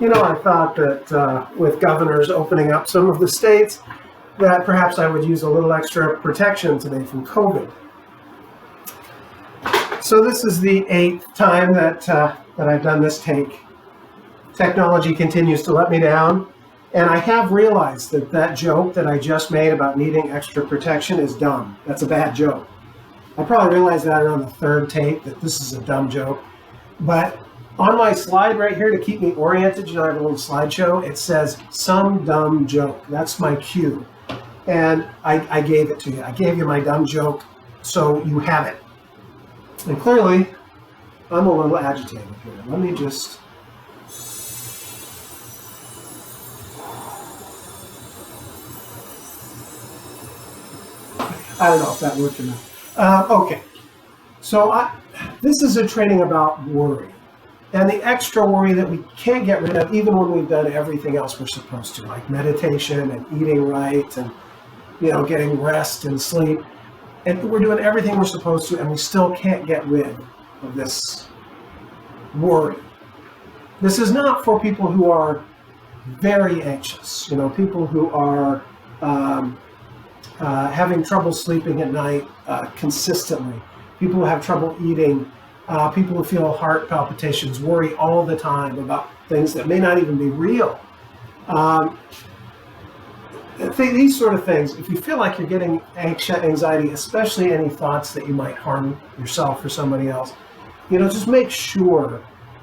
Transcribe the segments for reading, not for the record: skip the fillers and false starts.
I thought that with governors opening up some of the states, that perhaps I would use a little extra protection today from COVID. So this is the 8th time that I've done this take. Technology continues to let me down, and I have realized that joke that I just made about needing extra protection is dumb. That's a bad joke. I probably realized that around the 3rd take, that this is a dumb joke. But on my slide right here, to keep me oriented, I have a little slideshow, it says, some dumb joke. That's my cue. And I gave it to you. I gave you my dumb joke, so you have it. And clearly, I'm a little agitated here. Let me just... I don't know if that worked or not. Okay, so this is a training about worry. And the extra worry that we can't get rid of even when we've done everything else we're supposed to, like meditation and eating right and, getting rest and sleep. And we're doing everything we're supposed to, and we still can't get rid of this worry. This is not for people who are very anxious, people who are having trouble sleeping at night consistently, people who have trouble eating, people who feel heart palpitations, worry all the time about things that may not even be real. These sort of things, if you feel like you're getting anxiety, especially any thoughts that you might harm yourself or somebody else, just make sure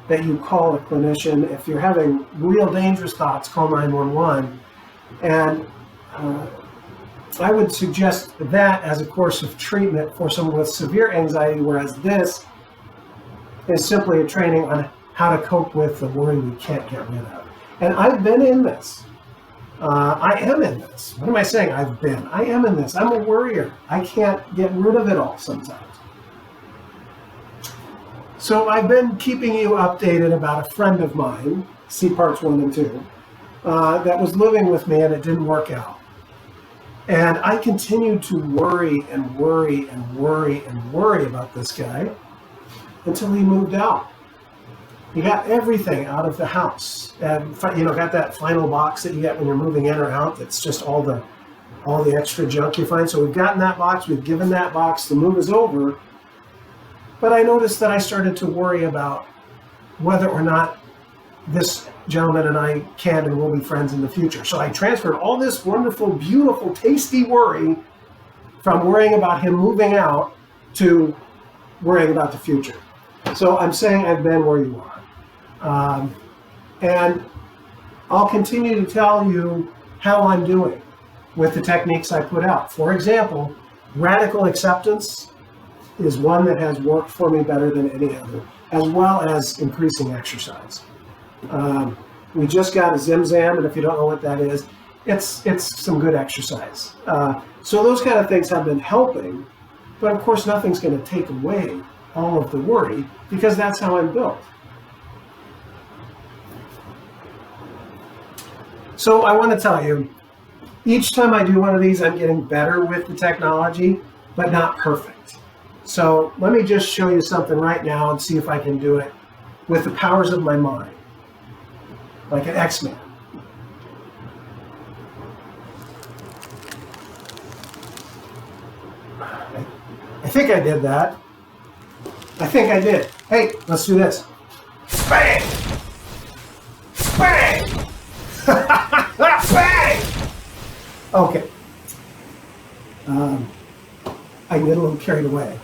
that you call a clinician. If you're having real dangerous thoughts, call 911. And I would suggest that as a course of treatment for someone with severe anxiety, whereas this is simply a training on how to cope with the worry we can't get rid of. And I've been in this. I am in this. What am I saying? I've been. I am in this. I'm a worrier. I can't get rid of it all sometimes. So I've been keeping you updated about a friend of mine, see parts 1 and 2, that was living with me and it didn't work out. And I continued to worry and worry and worry and worry about this guy until he moved out. He got everything out of the house, and got that final box that you get when you're moving in or out. That's just all the extra junk you find. So we've gotten that box, we've given that box. The move is over, but I noticed that I started to worry about whether or not this gentleman and I can and will be friends in the future. So I transferred all this wonderful, beautiful, tasty worry from worrying about him moving out to worrying about the future. So I'm saying I've been where you are. And I'll continue to tell you how I'm doing with the techniques I put out. For example, radical acceptance is one that has worked for me better than any other, as well as increasing exercise. We just got a Zim-Zam, and if you don't know what that is, it's some good exercise. So those kind of things have been helping, but of course nothing's going to take away all of the worry, because that's how I'm built. So I want to tell you, each time I do one of these, I'm getting better with the technology, but not perfect. So let me just show you something right now and see if I can do it with the powers of my mind, like an X-Man. I think I did that. I think I did. Hey, let's do this. Bang! Bang! Bang! Okay. I get a little carried away,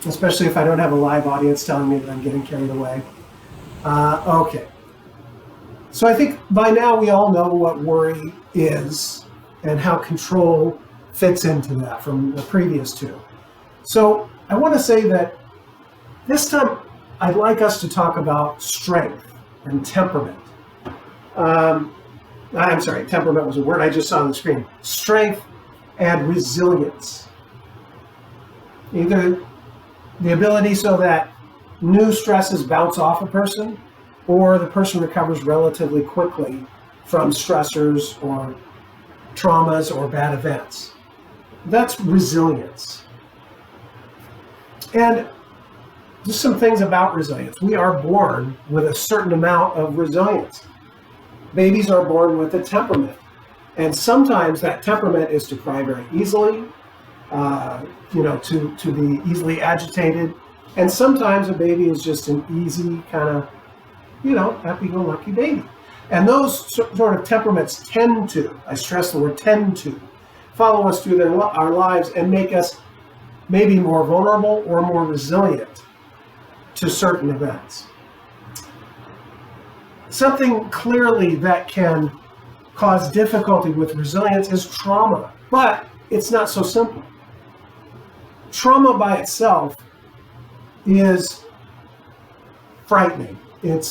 especially if I don't have a live audience telling me that I'm getting carried away. Okay. So I think by now we all know what worry is and how control fits into that from the previous two. So I want to say that this time I'd like us to talk about strength and temperament. I'm sorry, temperament was a word I just saw on the screen. Strength and resilience. Either the ability so that new stresses bounce off a person, or the person recovers relatively quickly from stressors or traumas or bad events. That's resilience. And just some things about resilience. We are born with a certain amount of resilience. Babies are born with a temperament. And sometimes that temperament is to cry very easily, to be easily agitated. And sometimes a baby is just an easy kind of, happy-go-lucky baby. And those sort of temperaments tend to, I stress the word tend to, follow us through our lives and make us maybe more vulnerable or more resilient to certain events. Something clearly that can cause difficulty with resilience is trauma, but it's not so simple. Trauma by itself is frightening. It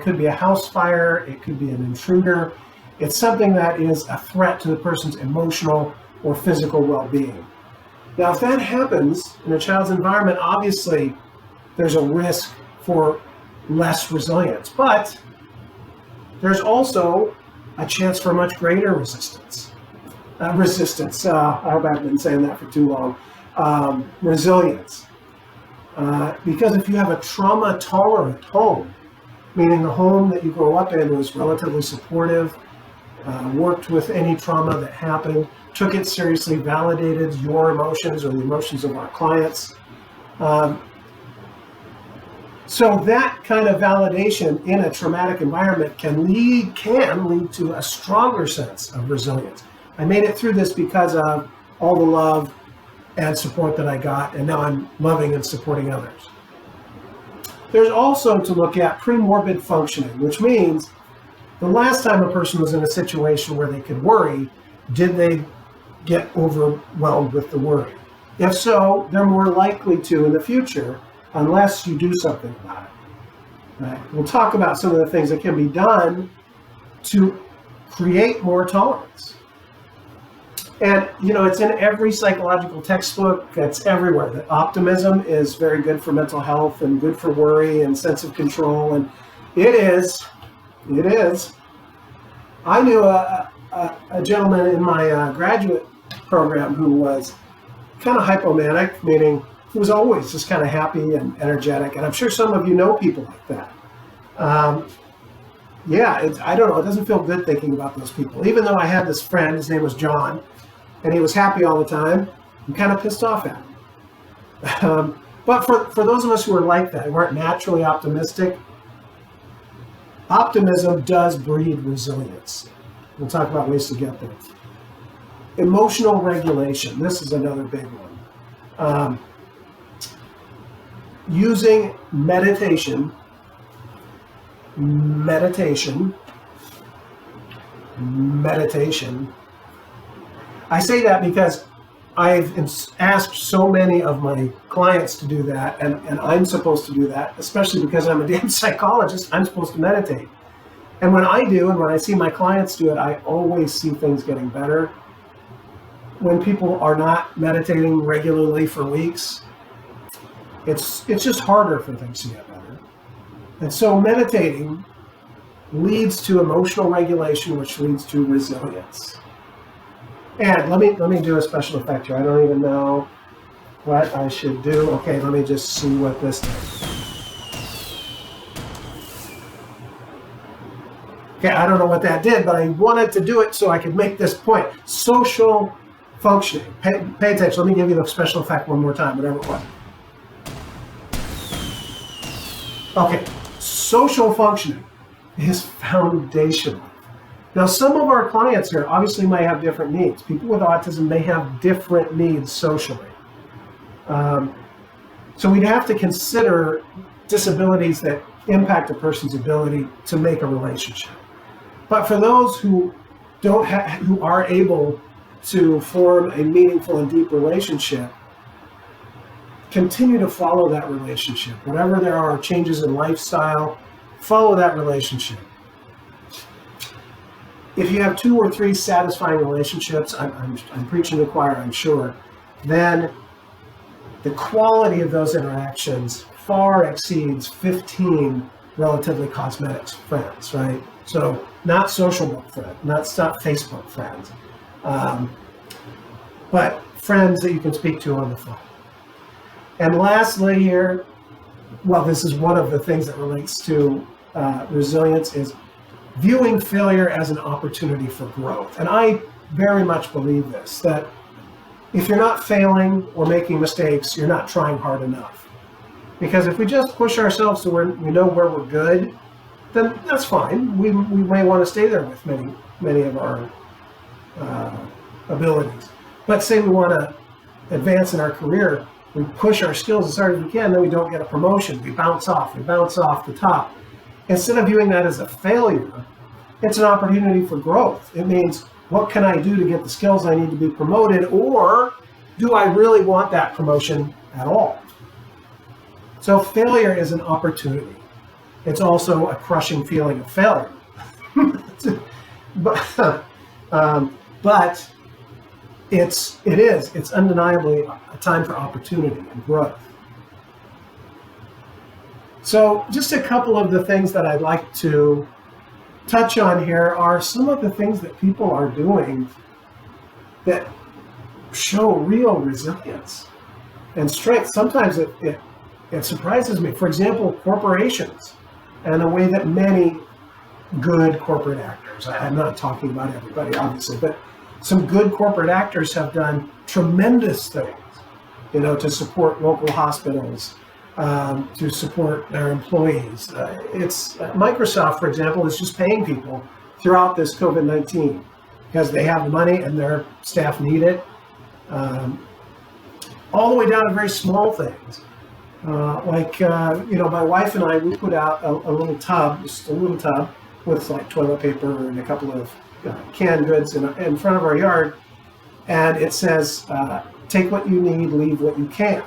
could be a house fire, it could be an intruder. It's something that is a threat to the person's emotional or physical well-being. Now, if that happens in a child's environment, obviously there's a risk for less resilience, but there's also a chance for much greater resistance. I hope I've been saying that for too long. Resilience. Because if you have a trauma-tolerant home, meaning the home that you grow up in was relatively supportive, worked with any trauma that happened, took it seriously, validated your emotions or the emotions of our clients. So that kind of validation in a traumatic environment can lead to a stronger sense of resilience. I made it through this because of all the love and support that I got, and now I'm loving and supporting others. There's also to look at premorbid functioning, which means the last time a person was in a situation where they could worry, did they get overwhelmed with the worry? If so, they're more likely to in the future, unless you do something about it. Right? We'll talk about some of the things that can be done to create more tolerance. And, it's in every psychological textbook. It's everywhere. That optimism is very good for mental health and good for worry and sense of control. And it is. I knew a gentleman in my graduate program who was kind of hypomanic, meaning he was always just kind of happy and energetic. And I'm sure some of you know people like that. I don't know. It doesn't feel good thinking about those people. Even though I had this friend, his name was John, and he was happy all the time, I'm kind of pissed off at him. But for those of us who are like that, who aren't naturally optimistic, optimism does breed resilience. We'll talk about ways to get there. Emotional regulation. This is another big one. Using meditation. I say that because I've asked so many of my clients to do that, and I'm supposed to do that, especially because I'm a damn psychologist. I'm supposed to meditate. And when I do, and when I see my clients do it, I always see things getting better. When people are not meditating regularly for weeks, it's just harder for things to get better. And so meditating leads to emotional regulation, which leads to resilience. And let me do a special effect here. I don't even know what I should do. Okay, let me just see what this does. Okay, I don't know what that did, but I wanted to do it so I could make this point. Social functioning. Pay attention. Let me give you the special effect one more time, whatever it was. Okay, social functioning is foundational. Now, some of our clients here obviously may have different needs. People with autism may have different needs socially. So we'd have to consider disabilities that impact a person's ability to make a relationship. But for those who who are able to form a meaningful and deep relationship, continue to follow that relationship. Whenever there are changes in lifestyle, follow that relationship. If you have 2 or 3 satisfying relationships, I'm preaching to the choir, I'm sure, then the quality of those interactions far exceeds 15 relatively cosmetic friends, right? So not social friends, not Facebook friends, but friends that you can speak to on the phone. And lastly here, well, this is one of the things that relates to resilience, is viewing failure as an opportunity for growth. And I very much believe this, that if you're not failing or making mistakes, you're not trying hard enough. Because if we just push ourselves to where we know where we're good, then that's fine. We may want to stay there with many of our abilities. But say we want to advance in our career, we push our skills as hard as we can, then we don't get a promotion. We bounce off the top. Instead of viewing that as a failure, it's an opportunity for growth. It means, what can I do to get the skills I need to be promoted, or do I really want that promotion at all? So failure is an opportunity. It's also a crushing feeling of failure. but it's undeniably a time for opportunity and growth. So just a couple of the things that I'd like to touch on here are some of the things that people are doing that show real resilience and strength. Sometimes it surprises me. For example, corporations, and the way that many good corporate actors, I'm not talking about everybody obviously, but some good corporate actors have done tremendous things, to support local hospitals, to support their employees. Microsoft, for example, is just paying people throughout this COVID-19 because they have the money and their staff need it. All the way down to very small things. My wife and I, we put out a little tub, just a little tub with like toilet paper and a couple of canned goods in front of our yard. And it says, take what you need, leave what you can.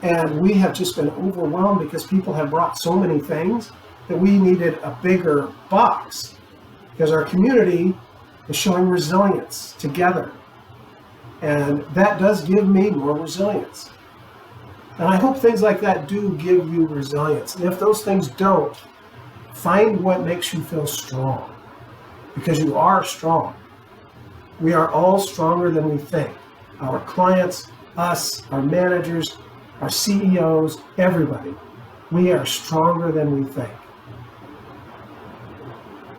And we have just been overwhelmed because people have brought so many things that we needed a bigger box, because our community is showing resilience together. And that does give me more resilience. And I hope things like that do give you resilience. And if those things don't, find what makes you feel strong, because you are strong. We are all stronger than we think. Our clients, us, our managers, our CEOs, everybody. We are stronger than we think.